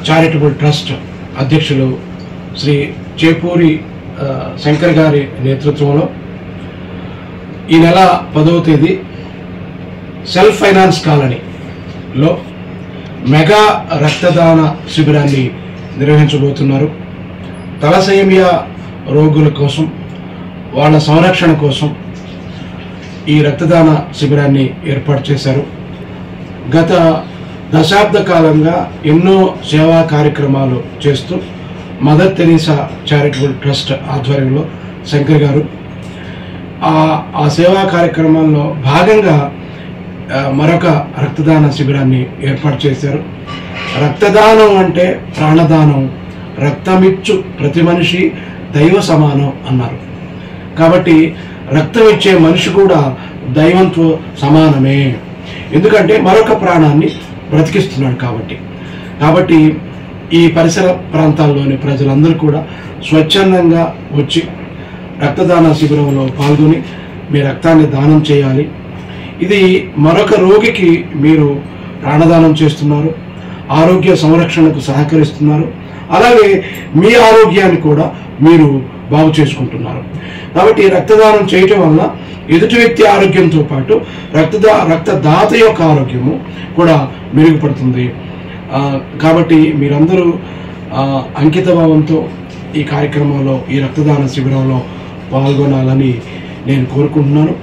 Charitable trust అధ్యక్షులు శ్రీ చేపూరి శంకర్ గారి నేతృత్వంలో ఈ నెల 10వ తేదీ సెల్ఫ్ ఫైనాన్స్ కాలనీలో మెగా రక్తదాన శిబిరాన్ని నిర్వహించబోతున్నారు. తలసేమియా రోగుల కోసం, వాళ్ళ సంరక్షణ కోసం ఈ రక్తదాన శిబిరాన్ని ఏర్పాటు చేశారు. గత దశాబ్ద కాలంగా ఎన్నో సేవా కార్యక్రమాలు చేస్తూ మదర్ తెరీసా చారిటబుల్ ట్రస్ట్ ఆధ్వర్యంలో శంకర్ గారు ఆ సేవా కార్యక్రమాల్లో భాగంగా మరొక రక్తదాన శిబిరాన్ని ఏర్పాటు చేశారు. రక్తదానం అంటే ప్రాణదానం, రక్తమిచ్చు ప్రతి మనిషి దైవ సమానం అన్నారు. కాబట్టి రక్తం ఇచ్చే మనిషి కూడా దైవంతో సమానమే, ఎందుకంటే మరొక ప్రాణాన్ని బ్రతికిస్తున్నాడు. కాబట్టి ఈ పరిసర ప్రాంతాల్లోని ప్రజలందరూ కూడా స్వచ్ఛందంగా వచ్చి రక్తదాన శిబిరంలో పాల్గొని మీ రక్తాన్ని దానం చేయాలి. ఇది మరొక రోగికి మీరు ప్రాణదానం చేస్తున్నారు, ఆరోగ్య సంరక్షణకు సహకరిస్తున్నారు, అలాగే మీ ఆరోగ్యాన్ని కూడా మీరు బాగు చేసుకుంటున్నారు. కాబట్టి రక్తదానం చేయటం వల్ల ఎదుటి వ్యక్తి ఆరోగ్యంతో పాటు రక్తదాత యొక్క ఆరోగ్యము కూడా మెరుగుపడుతుంది. కాబట్టి మీరందరూ అంకితభావంతో ఈ కార్యక్రమంలో, ఈ రక్తదాన శిబిరంలో పాల్గొనాలని నేను కోరుకుంటున్నాను.